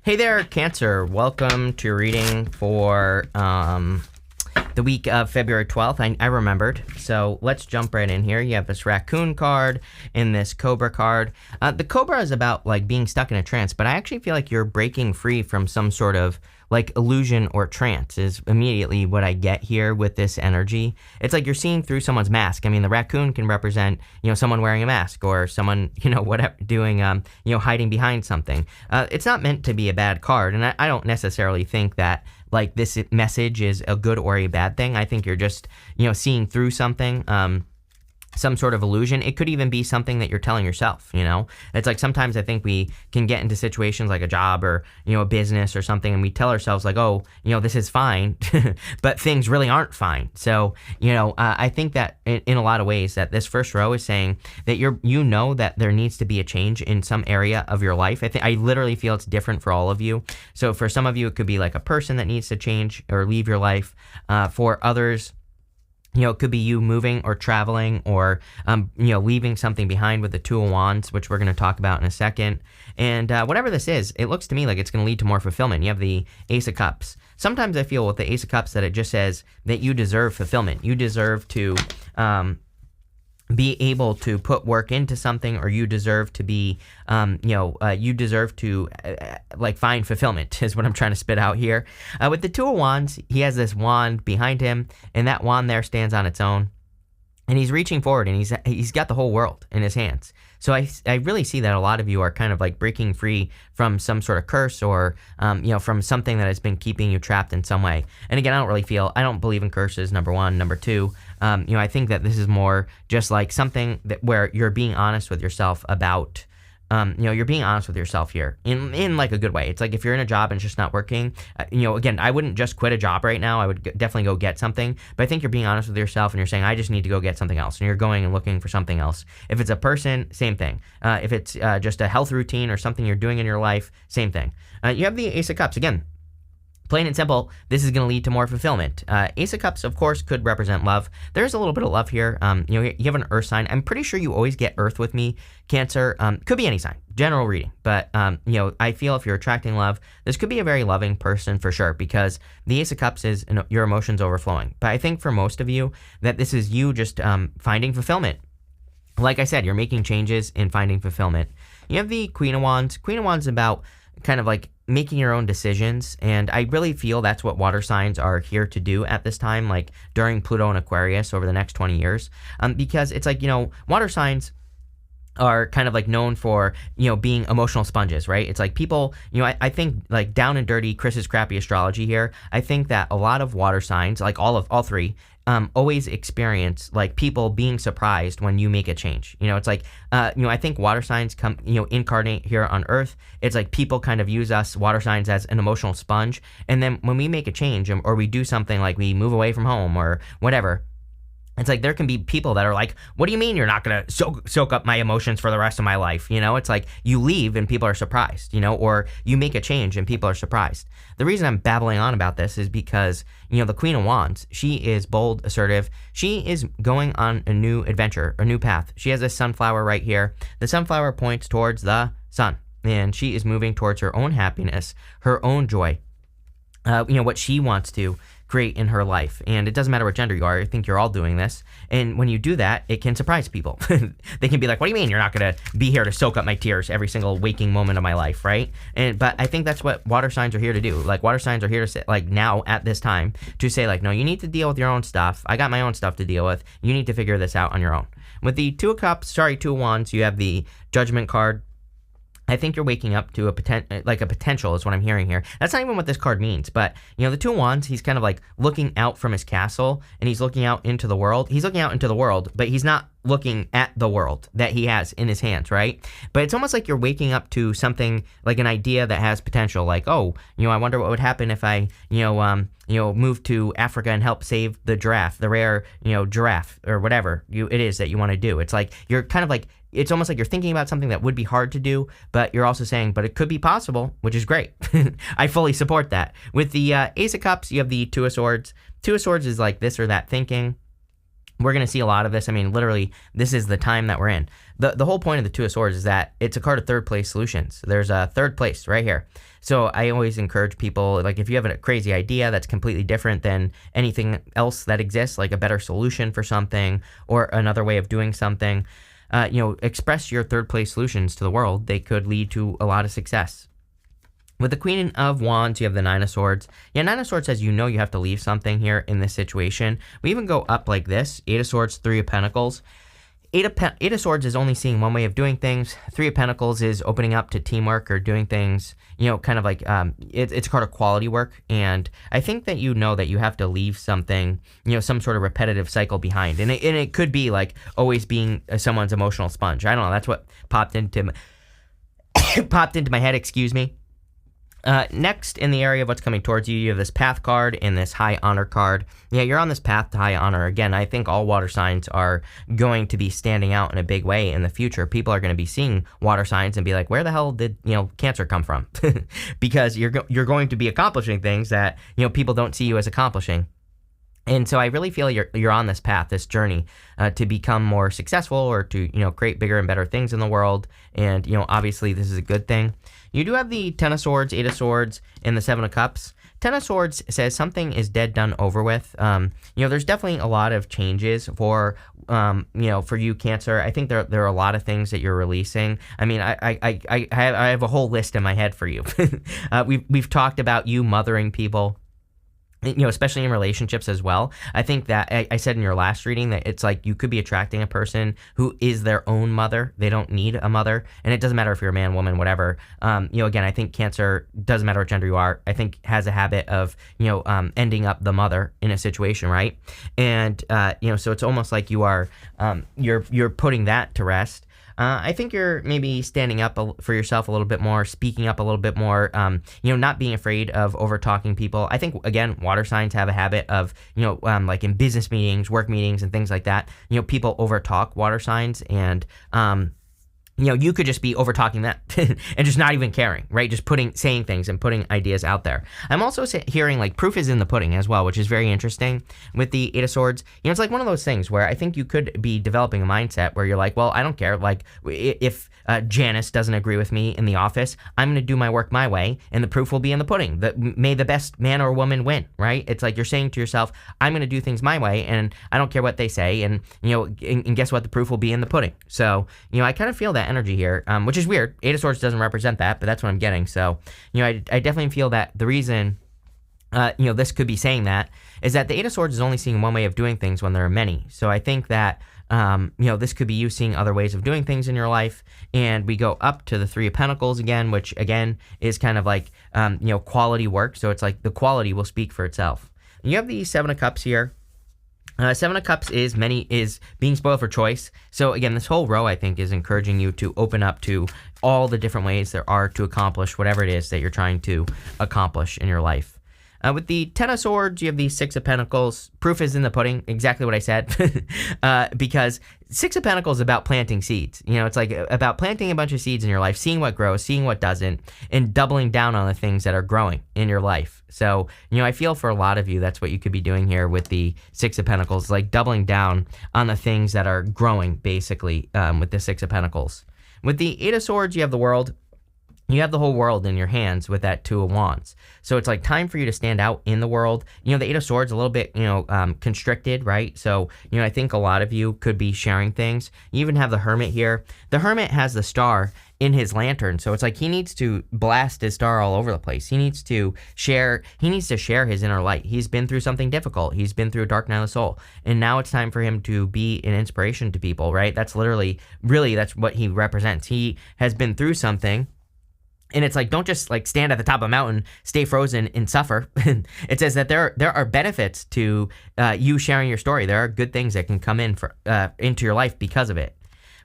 Hey there, Cancer. Welcome to your reading for the week of February 12th. I remembered. So let's jump right in here. You have this raccoon card and this cobra card. The cobra is about like being stuck in a trance, but I actually feel like you're breaking free from some sort of like illusion or trance is immediately what I get here with this energy. It's like you're seeing through someone's mask. I mean, the raccoon can represent, someone wearing a mask or someone, whatever, doing, hiding behind something. It's not meant to be a bad card. And I don't necessarily think that like this message is a good or a bad thing. I think you're just, seeing through something. Some sort of illusion. It could even be something that you're telling yourself, It's like sometimes I think we can get into situations like a job or, a business or something, and we tell ourselves like, oh, this is fine, but things really aren't fine. So, I think that in a lot of ways that this first row is saying that that there needs to be a change in some area of your life. I literally feel it's different for all of you. So for some of you, it could be like a person that needs to change or leave your life. For others, it could be you moving or traveling or, leaving something behind with the Two of Wands, which we're going to talk about in a second. And whatever this is, it looks to me like it's going to lead to more fulfillment. You have the Ace of Cups. Sometimes I feel with the Ace of Cups that it just says that you deserve fulfillment. You deserve to be able to put work into something, or you deserve to be, you deserve to find fulfillment is what I'm trying to spit out here. With the Two of Wands, he has this wand behind him, and that wand there stands on its own. And he's reaching forward, and he's got the whole world in his hands. So I really see that a lot of you are kind of like breaking free from some sort of curse or, from something that has been keeping you trapped in some way. And again, I don't believe in curses, number one. Number two, I think that this is more just like something that where you're being honest with yourself about, you're being honest with yourself here in like a good way. It's like if you're in a job and it's just not working, again, I wouldn't just quit a job right now. I would definitely go get something. But I think you're being honest with yourself and you're saying, I just need to go get something else. And you're going and looking for something else. If it's a person, same thing. If it's just a health routine or something you're doing in your life, same thing. You have the Ace of Cups. Again, plain and simple, this is going to lead to more fulfillment. Ace of Cups, of course, could represent love. There's a little bit of love here. You have an earth sign. I'm pretty sure you always get earth with me, Cancer. Could be any sign, general reading. But, I feel if you're attracting love, this could be a very loving person for sure, because the Ace of Cups is your emotions overflowing. But I think for most of you that this is you just finding fulfillment. Like I said, you're making changes in finding fulfillment. You have the Queen of Wands. Queen of Wands is about kind of like making your own decisions, and I really feel that's what water signs are here to do at this time, like during Pluto and Aquarius over the next 20 years, because it's like, water signs are kind of like known for, being emotional sponges, right? It's like people, I think like down and dirty Chris's crappy astrology here, I think that a lot of water signs, like all three, always experience like people being surprised when you make a change. It's like, I think water signs come, incarnate here on Earth. It's like people kind of use us water signs as an emotional sponge. And then when we make a change or we do something like we move away from home or whatever, it's like there can be people that are like, what do you mean you're not going to soak up my emotions for the rest of my life? It's like you leave and people are surprised, or you make a change and people are surprised. The reason I'm babbling on about this is because, the Queen of Wands, she is bold, assertive. She is going on a new adventure, a new path. She has a sunflower right here. The sunflower points towards the sun, and she is moving towards her own happiness, her own joy, what she wants to create in her life. And it doesn't matter what gender you are. I think you're all doing this. And when you do that, it can surprise people. They can be like, what do you mean you're not going to be here to soak up my tears every single waking moment of my life, right? But I think that's what water signs are here to do. Like water signs are here to say, like now at this time, to say like, no, you need to deal with your own stuff. I got my own stuff to deal with. You need to figure this out on your own. With the Two of Wands, you have the Judgment card. I think you're waking up to a potential is what I'm hearing here. That's not even what this card means, but the Two of Wands, he's kind of like looking out from his castle and he's looking out into the world. He's looking out into the world, but he's not looking at the world that he has in his hands, right? But it's almost like you're waking up to something like an idea that has potential, like, oh, I wonder what would happen if I, move to Africa and help save the giraffe, the rare, giraffe or whatever it is that you want to do. It's like you're kind of like, it's almost like you're thinking about something that would be hard to do, but you're also saying, but it could be possible, which is great. I fully support that. With the Ace of Cups, you have the Two of Swords. Two of Swords is like this or that thinking. We're going to see a lot of this. I mean, literally, this is the time that we're in. The whole point of the Two of Swords is that it's a card of third place solutions. There's a third place right here. So I always encourage people, like if you have a crazy idea that's completely different than anything else that exists, like a better solution for something or another way of doing something, express your third place solutions to the world. They could lead to a lot of success. With the Queen of Wands, you have the Nine of Swords. Yeah, Nine of Swords says you have to leave something here in this situation. We even go up like this. Eight of Swords, Three of Pentacles. Eight of Swords is only seeing one way of doing things. Three of Pentacles is opening up to teamwork or doing things, kind of like, it's a card of quality work. And I think that you have to leave something, some sort of repetitive cycle behind. And it could be like always being someone's emotional sponge. I don't know. That's what popped into my head, excuse me. Next, in the area of what's coming towards you, you have this Path card and this High Honor card. Yeah, you're on this path to high honor. Again, I think all water signs are going to be standing out in a big way in the future. People are going to be seeing water signs and be like, where the hell did, Cancer come from? Because you're going to be accomplishing things that, people don't see you as accomplishing. And so I really feel you're on this path, this journey, to become more successful or to, create bigger and better things in the world. And, obviously this is a good thing. You do have the Ten of Swords, Eight of Swords, and the Seven of Cups. Ten of Swords says something is dead, done, over with. There's definitely a lot of changes for you, Cancer. I think there are a lot of things that you're releasing. I mean, I have a whole list in my head for you. We've talked about you mothering people, especially in relationships as well. I think that I said in your last reading that it's like you could be attracting a person who is their own mother. They don't need a mother. And it doesn't matter if you're a man, woman, whatever. Again, I think Cancer, doesn't matter what gender you are, I think has a habit of, ending up the mother in a situation, right? And, so it's almost like you are, you're putting that to rest. I think you're maybe standing up for yourself a little bit more, speaking up a little bit more, not being afraid of over-talking people. I think, again, water signs have a habit of, like in business meetings, work meetings, and things like that, people over-talk water signs, and you could just be over-talking that and just not even caring, right? Just saying things and putting ideas out there. I'm also hearing like proof is in the pudding as well, which is very interesting with the Eight of Swords. It's like one of those things where I think you could be developing a mindset where you're like, well, I don't care. Like if Janice doesn't agree with me in the office, I'm going to do my work my way, and the proof will be in the pudding. May the best man or woman win, right? It's like you're saying to yourself, I'm going to do things my way, and I don't care what they say. And, and guess what? The proof will be in the pudding. So, I kind of feel that energy here, which is weird. Eight of Swords doesn't represent that, but that's what I'm getting. So, I definitely feel that the reason, this could be saying that is that the Eight of Swords is only seeing one way of doing things when there are many. So I think that, this could be you seeing other ways of doing things in your life. And we go up to the Three of Pentacles again, which again is kind of like, quality work. So it's like the quality will speak for itself. And you have the Seven of Cups here. Seven of Cups is being spoiled for choice. So again, this whole row, I think, is encouraging you to open up to all the different ways there are to accomplish whatever it is that you're trying to accomplish in your life. With the Ten of Swords, you have the Six of Pentacles. Proof is in the pudding, exactly what I said. Because Six of Pentacles is about planting seeds. It's like about planting a bunch of seeds in your life, seeing what grows, seeing what doesn't, and doubling down on the things that are growing in your life. So, I feel for a lot of you, that's what you could be doing here with the Six of Pentacles, like doubling down on the things that are growing, basically, with the Six of Pentacles. With the Eight of Swords, you have the World. You have the whole world in your hands with that Two of Wands. So it's like time for you to stand out in the world. The Eight of Swords a little bit, constricted, right? So, I think a lot of you could be sharing things. You even have the Hermit here. The Hermit has the star in his lantern. So it's like he needs to blast his star all over the place. He needs to share his inner light. He's been through something difficult. He's been through a dark night of the soul. And now it's time for him to be an inspiration to people, right? That's really that's what he represents. He has been through something. And it's like, don't just like stand at the top of a mountain, stay frozen and suffer. It says that there are benefits to you sharing your story. There are good things that can come into your life because of it.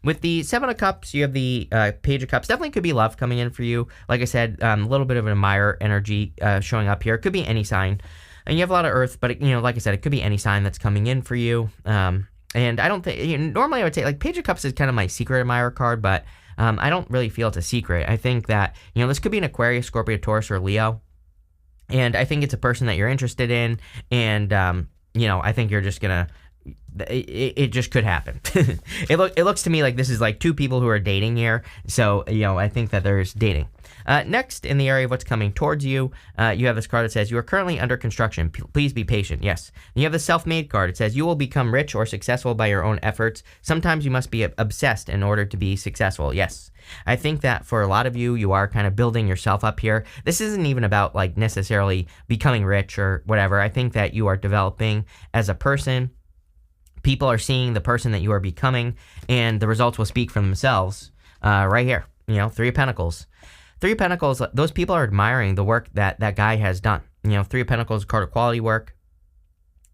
With the Seven of Cups, you have the Page of Cups. Definitely could be love coming in for you. Like I said, a little bit of an admirer energy showing up here. It could be any sign. And you have a lot of Earth, but like I said, it could be any sign that's coming in for you. And I don't think, normally I would say like Page of Cups is kind of my secret admirer card, but I don't really feel it's a secret. I think that, this could be an Aquarius, Scorpio, Taurus, or Leo. And I think it's a person that you're interested in. And, I think you're just going to, it just could happen. It looks to me like this is like two people who are dating here. So, I think that there's dating. Next, in the area of what's coming towards you, you have this card that says, you are currently under construction. Please be patient. Yes. And you have the self-made card. It says, you will become rich or successful by your own efforts. Sometimes you must be obsessed in order to be successful. Yes. I think that for a lot of you, you are kind of building yourself up here. This isn't even about like necessarily becoming rich or whatever. I think that you are developing as a person. People are seeing the person that you are becoming, and the results will speak for themselves right here. Three of Pentacles. Three of Pentacles, those people are admiring the work that that guy has done. Three of Pentacles, card of quality work.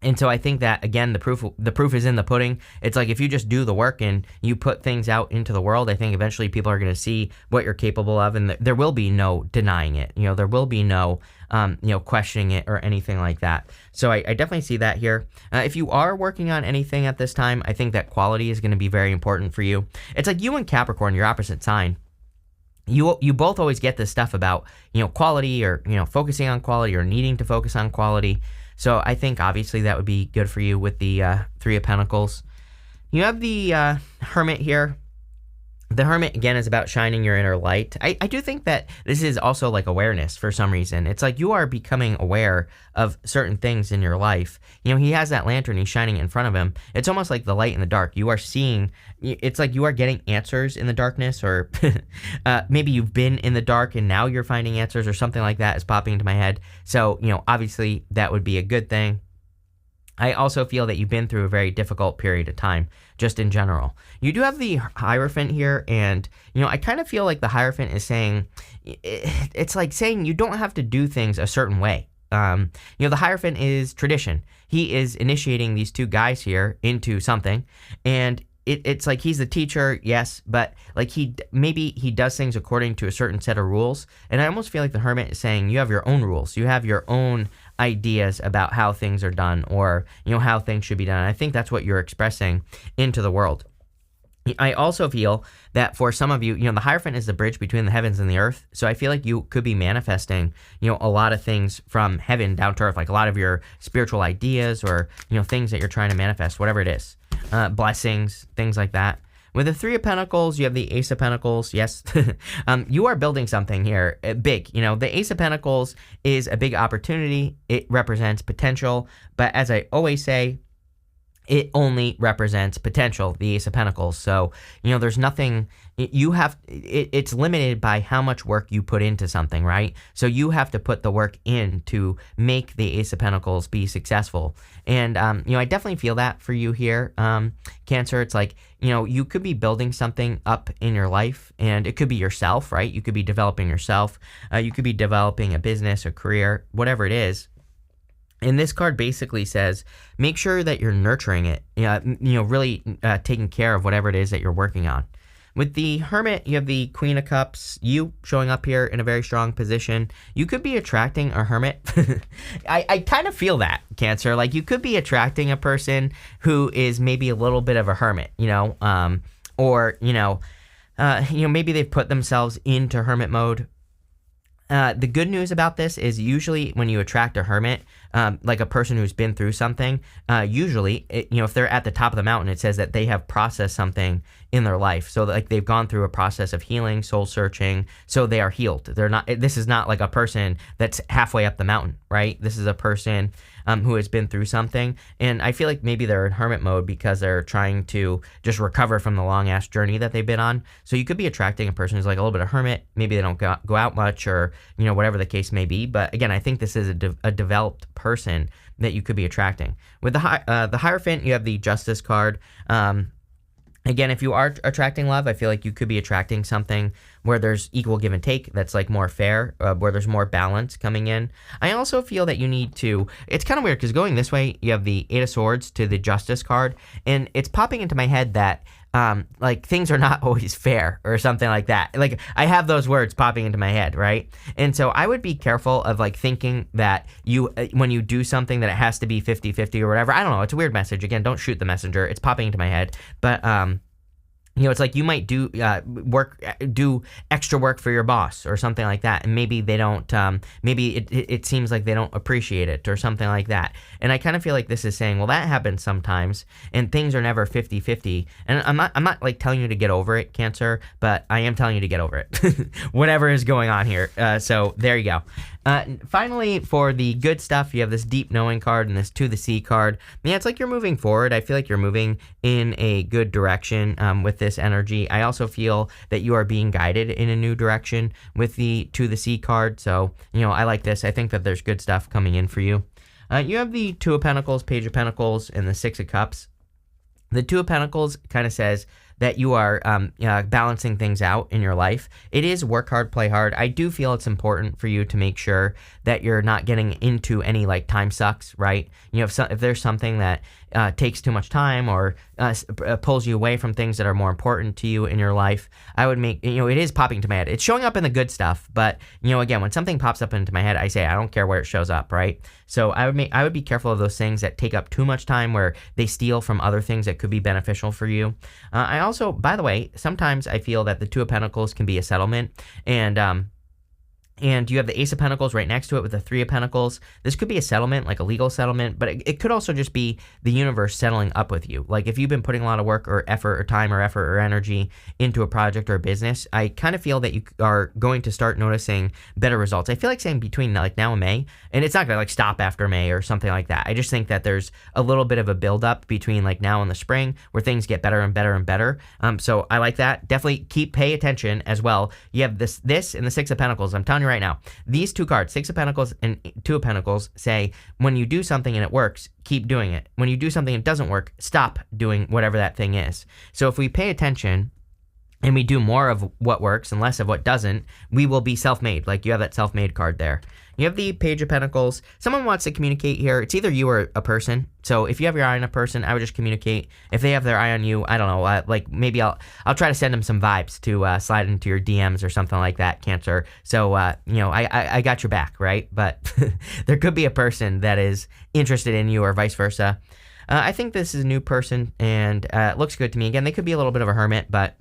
And so I think that, again, the proof is in the pudding. It's like if you just do the work and you put things out into the world, I think eventually people are going to see what you're capable of, and there will be no denying it. There will be no, questioning it or anything like that. So I definitely see that here. If you are working on anything at this time, I think that quality is going to be very important for you. It's like you and Capricorn, your opposite sign. You both always get this stuff about, quality or, focusing on quality or needing to focus on quality. So I think obviously that would be good for you with the Three of Pentacles. You have the Hermit here. The Hermit, again, is about shining your inner light. I do think that this is also like awareness for some reason. It's like you are becoming aware of certain things in your life. He has that lantern, he's shining it in front of him. It's almost like the light in the dark. You are seeing, it's like you are getting answers in the darkness, or maybe you've been in the dark and now you're finding answers, or something like that is popping into my head. So, obviously that would be a good thing. I also feel that you've been through a very difficult period of time, just in general. You do have the Hierophant here, and, I kind of feel like the Hierophant is saying, it's like saying you don't have to do things a certain way. The Hierophant is tradition. He is initiating these two guys here into something, and it's like he's the teacher, yes, but like maybe he does things according to a certain set of rules. And I almost feel like the Hermit is saying you have your own rules. You have your own ideas about how things are done, or, how things should be done. And I think that's what you're expressing into the world. I also feel that for some of you, the Hierophant is the bridge between the heavens and the earth. So I feel like you could be manifesting, a lot of things from heaven down to earth, like a lot of your spiritual ideas or, things that you're trying to manifest, whatever it is. Blessings, things like that. With the Three of Pentacles, you have the Ace of Pentacles. Yes, you are building something here big. The Ace of Pentacles is a big opportunity. It represents potential. But as I always say, it only represents potential, the Ace of Pentacles. So, there's nothing, it's limited by how much work you put into something, right? So you have to put the work in to make the Ace of Pentacles be successful. And, I definitely feel that for you here, Cancer. It's like, you could be building something up in your life, and it could be yourself, right? You could be developing yourself. You could be developing a business, a career, whatever it is. And this card basically says, make sure that you're nurturing it, really taking care of whatever it is that you're working on. With the Hermit, you have the Queen of Cups, you showing up here in a very strong position. You could be attracting a Hermit. I kind of feel that, Cancer. Like you could be attracting a person who is maybe a little bit of a hermit, or, maybe they've put themselves into hermit mode. The good news about this is usually when you attract a hermit, like a person who's been through something, usually, if they're at the top of the mountain, it says that they have processed something in their life. So like they've gone through a process of healing, soul searching, so they are healed. This is not like a person that's halfway up the mountain, right? This is a person who has been through something. And I feel like maybe they're in hermit mode because they're trying to just recover from the long ass journey that they've been on. So you could be attracting a person who's like a little bit of hermit. Maybe they don't go out much, or, whatever the case may be. But again, I think this is a developed person that you could be attracting. With the Hierophant, you have the Justice card. Again, if you are attracting love, I feel like you could be attracting something where there's equal give and take, that's like more fair, where there's more balance coming in. I also feel that you need to, it's kind of weird because going this way, you have the Eight of Swords to the Justice card, and it's popping into my head that like things are not always fair or something like that. Like I have those words popping into my head, right? And so I would be careful of like thinking that when you do something that it has to be 50-50 or whatever. I don't know. It's a weird message. Again, don't shoot the messenger. It's popping into my head. But It's like you might do do extra work for your boss or something like that, and maybe they don't. Maybe it seems like they don't appreciate it or something like that. And I kind of feel like this is saying, well, that happens sometimes, and things are never 50-50. And I'm not like telling you to get over it, Cancer, but I am telling you to get over it. Whatever is going on here. So there you go. Finally, for the good stuff, you have this deep knowing card and this to the sea card. Yeah, it's like you're moving forward. I feel like you're moving in a good direction with this energy. I also feel that you are being guided in a new direction with the to the sea card. So, I like this. I think that there's good stuff coming in for you. You have the Two of Pentacles, Page of Pentacles, and the Six of Cups. The Two of Pentacles kind of says that you are balancing things out in your life. It is work hard, play hard. I do feel it's important for you to make sure that you're not getting into any like time sucks, right? If there's something that takes too much time or pulls you away from things that are more important to you in your life, I would make, it is popping to my head. It's showing up in the good stuff, but again, when something pops up into my head, I say, I don't care where it shows up, right? So I would be careful of those things that take up too much time where they steal from other things that could be beneficial for you. I also, by the way, sometimes I feel that the Two of Pentacles can be a settlement, and you have the Ace of Pentacles right next to it with the Three of Pentacles. This could be a settlement, like a legal settlement, but it could also just be the universe settling up with you. Like if you've been putting a lot of work or effort or time or effort or energy into a project or a business, I kind of feel that you are going to start noticing better results. I feel like saying between like now and May, and it's not going to like stop after May or something like that. I just think that there's a little bit of a buildup between like now and the spring where things get better and better and better. So I like that. Definitely pay attention as well. You have this and the Six of Pentacles. I'm telling you right now, these two cards, Six of Pentacles and Two of Pentacles, say when you do something and it works, keep doing it. When you do something and it doesn't work, stop doing whatever that thing is. So if we pay attention and we do more of what works and less of what doesn't, we will be self-made. Like you have that self-made card there. You have the Page of Pentacles. Someone wants to communicate here. It's either you or a person. So if you have your eye on a person, I would just communicate. If they have their eye on you, I don't know. Like maybe I'll try to send them some vibes to slide into your DMs or something like that, Cancer. So I got your back, right? But there could be a person that is interested in you or vice versa. I think this is a new person and it looks good to me. Again, they could be a little bit of a hermit, but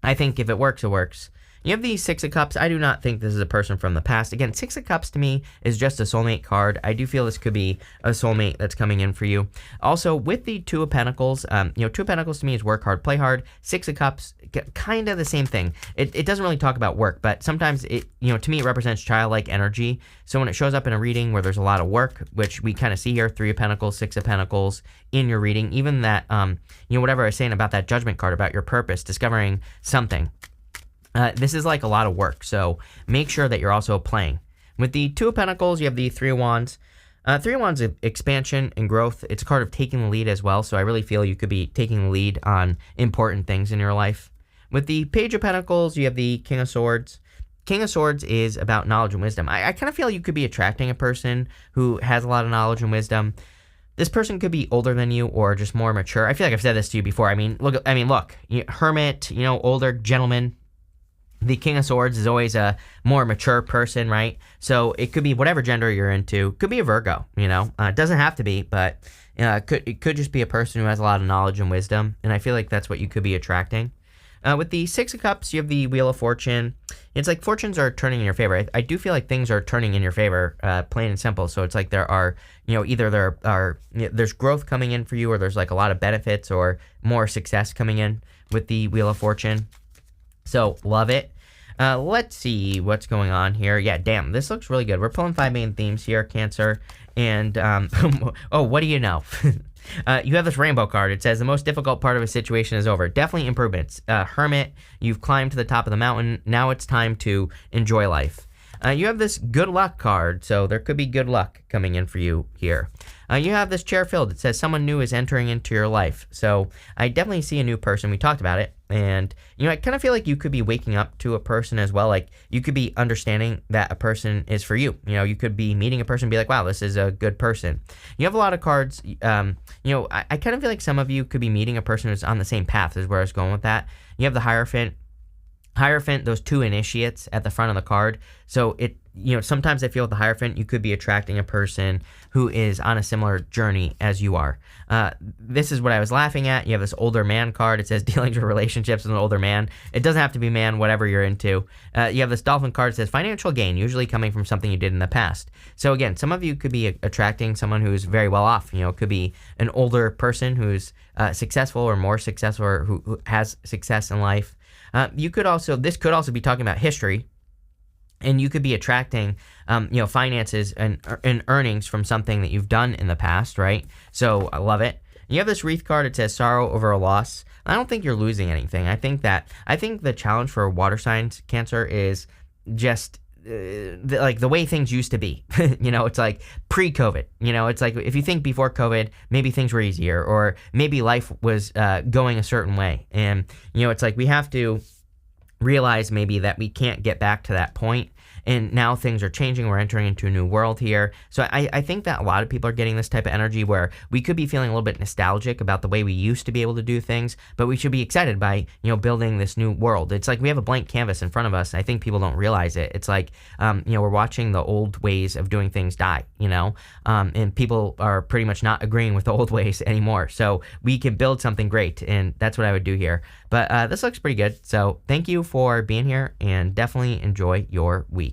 I think if it works, it works. You have the Six of Cups. I do not think this is a person from the past. Again, Six of Cups to me is just a soulmate card. I do feel this could be a soulmate that's coming in for you. Also, with the Two of Pentacles, Two of Pentacles to me is work hard, play hard. Six of Cups, kind of the same thing. It doesn't really talk about work, but sometimes to me it represents childlike energy. So when it shows up in a reading where there's a lot of work, which we kind of see here, Three of Pentacles, Six of Pentacles in your reading, even that, whatever I was saying about that Judgment card, about your purpose, discovering something. This is like a lot of work, so make sure that you're also playing. With the Two of Pentacles, you have the Three of Wands. Three of Wands is expansion and growth. It's a card of taking the lead as well, so I really feel you could be taking the lead on important things in your life. With the Page of Pentacles, you have the King of Swords. King of Swords is about knowledge and wisdom. I kind of feel you could be attracting a person who has a lot of knowledge and wisdom. This person could be older than you or just more mature. I feel like I've said this to you before. Look, hermit, older gentleman. The King of Swords is always a more mature person, right? So it could be whatever gender you're into. Could be a Virgo, It doesn't have to be, but it could just be a person who has a lot of knowledge and wisdom, and I feel like that's what you could be attracting. With the Six of Cups, you have the Wheel of Fortune. It's like fortunes are turning in your favor. I do feel like things are turning in your favor, plain and simple. So it's like there are, there's growth coming in for you, or there's like a lot of benefits or more success coming in with the Wheel of Fortune. So, love it. Let's see what's going on here. Yeah, damn, this looks really good. We're pulling 5 main themes here, Cancer. And, oh, what do you know? You have this rainbow card. It says, the most difficult part of a situation is over. Definitely improvements. Hermit, you've climbed to the top of the mountain. Now it's time to enjoy life. You have this good luck card, so there could be good luck coming in for you here. You have this chair filled. It says someone new is entering into your life. So I definitely see a new person. We talked about it. And, I kind of feel like you could be waking up to a person as well. Like you could be understanding that a person is for you. You could be meeting a person and be like, wow, this is a good person. You have a lot of cards. I kind of feel like some of you could be meeting a person who's on the same path is where I was going with that. You have the Hierophant. Hierophant, those 2 initiates at the front of the card. So sometimes I feel with the Hierophant, you could be attracting a person who is on a similar journey as you are. This is what I was laughing at. You have this older man card. It says dealings with relationships with an older man. It doesn't have to be man, whatever you're into. You have this Dolphin card. It says financial gain, usually coming from something you did in the past. So again, some of you could be attracting someone who's very well off. It could be an older person who's successful or more successful, or who has success in life. This could also be talking about history. And you could be attracting, finances and earnings from something that you've done in the past, right? So I love it. You have this Wreath card. It says sorrow over a loss. I don't think you're losing anything. I think the challenge for water signs Cancer is just the way things used to be. It's like pre-COVID. It's like if you think before COVID, maybe things were easier, or maybe life was going a certain way. And it's like we have to realize maybe that we can't get back to that point. And now things are changing. We're entering into a new world here. So I think that a lot of people are getting this type of energy where we could be feeling a little bit nostalgic about the way we used to be able to do things, but we should be excited by, building this new world. It's like we have a blank canvas in front of us. I think people don't realize it. It's like, we're watching the old ways of doing things die, and people are pretty much not agreeing with the old ways anymore. So we can build something great, and that's what I would do here. But this looks pretty good. So thank you for being here, and definitely enjoy your week.